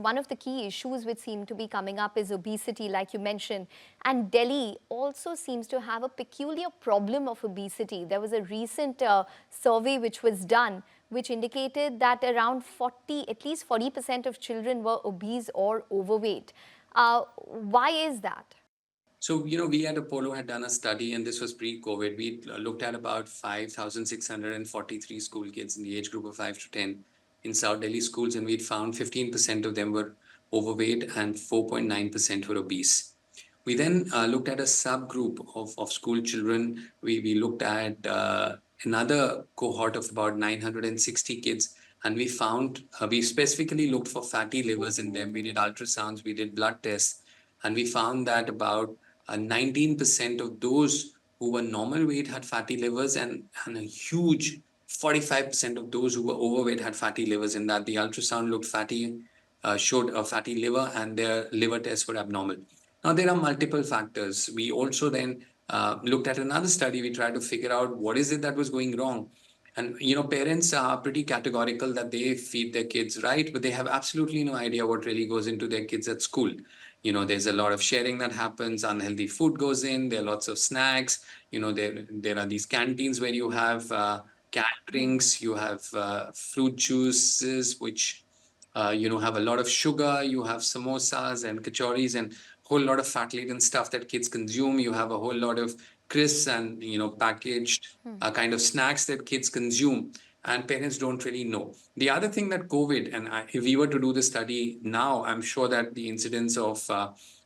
One of the key issues which seem to be coming up is obesity, like you mentioned. And Delhi also seems to have a peculiar problem of obesity. There was a recent survey which was done, which indicated that around at least 40% of children were obese or overweight. Why is that? So, we at Apollo had done a study, and this was pre-COVID. We looked at about 5,643 school kids in the age group of 5 to 10 in South Delhi schools, and we'd found 15% of them were overweight and 4.9% were obese. We then looked at a subgroup of school children. We looked at another cohort of about 960 kids, and we found, we specifically looked for fatty livers in them. We did ultrasounds, we did blood tests, and we found that about 19% of those who were normal weight had fatty livers, and a huge 45% of those who were overweight had fatty livers, in that the ultrasound looked fatty, showed a fatty liver, and their liver tests were abnormal. Now, there are multiple factors. We also then looked at another study. We tried to figure out what is it that was going wrong. And, parents are pretty categorical that they feed their kids right, but they have absolutely no idea what really goes into their kids at school. There's a lot of sharing that happens. Unhealthy food goes in. There are lots of snacks. There are these canteens where you have canned drinks, you have fruit juices, which have a lot of sugar. You have samosas and kachoris and a whole lot of fat-laden stuff that kids consume. You have a whole lot of crisps and packaged kind of snacks that kids consume, and parents don't really know. The other thing that COVID, and if we were to do the study now, I'm sure that the incidence of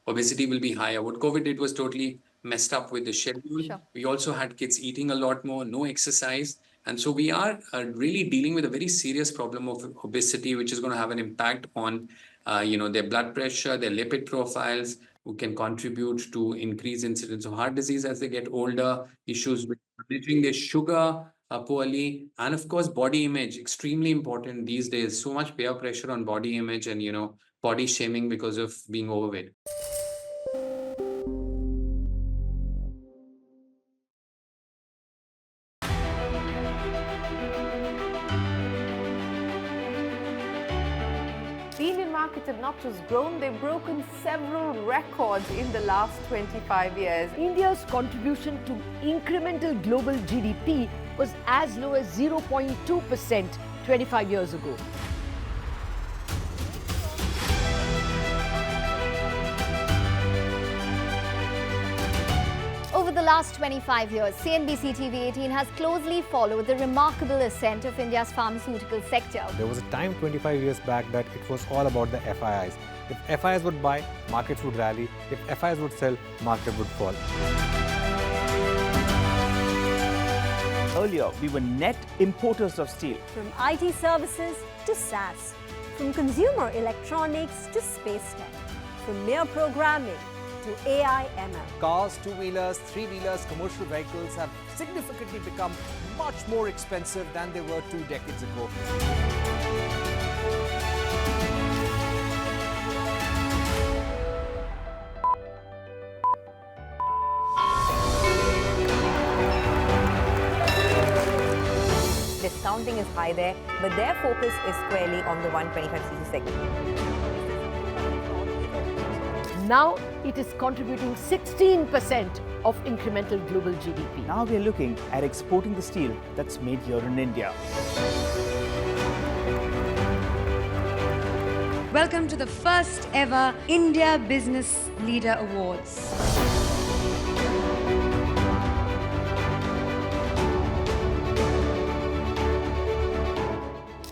obesity will be higher. What COVID did was totally messed up with the schedule. Sure. We also had kids eating a lot more, no exercise. And so we are really dealing with a very serious problem of obesity, which is going to have an impact on, their blood pressure, their lipid profiles, who can contribute to increased incidence of heart disease as they get older, issues with managing their sugar poorly, and of course, body image, extremely important these days. So much peer pressure on body image and, body shaming because of being overweight. The Indian markets have not just grown, they've broken several records in the last 25 years. India's contribution to incremental global GDP was as low as 0.2% 25 years ago. Over the last 25 years, CNBC-TV18 has closely followed the remarkable ascent of India's pharmaceutical sector. There was a time 25 years back that it was all about the FIIs. If FIIs would buy, markets would rally. If FIIs would sell, market would fall. Earlier, we were net importers of steel. From IT services to SaaS, from consumer electronics to space tech, from mere programming to AI ML. Cars, two-wheelers, three-wheelers, commercial vehicles have significantly become much more expensive than they were 2 decades ago. Discounting is high there, but their focus is squarely on the 125cc segment. Now it is contributing 16% of incremental global GDP. Now we are looking at exporting the steel that's made here in India. Welcome to the first ever India Business Leader Awards.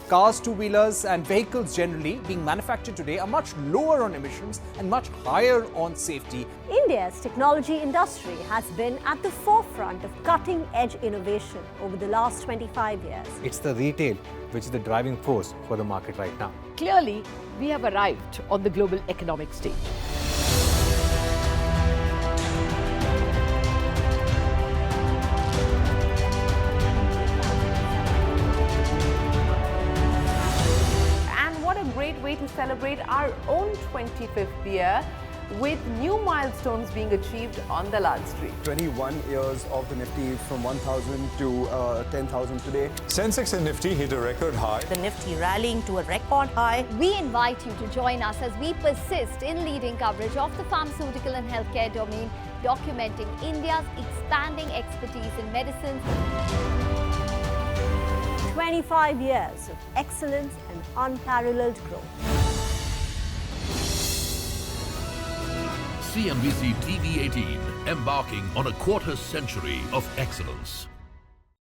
Cars, two-wheelers and vehicles generally being manufactured today are much lower on emissions and much higher on safety. India's technology industry has been at the forefront of cutting-edge innovation over the last 25 years. It's the retail which is the driving force for the market right now. Clearly, we have arrived on the global economic stage. Way to celebrate our own 25th year. with new milestones being achieved on Dalal Street. 21 years of the Nifty from 1,000 to 10,000 today. Sensex and Nifty hit a record high. The Nifty rallying to a record high. We invite you to join us as we persist in leading coverage of the pharmaceutical and healthcare domain, documenting India's expanding expertise in medicines. 25 years of excellence and unparalleled growth. CNBC-TV18, embarking on a quarter century of excellence.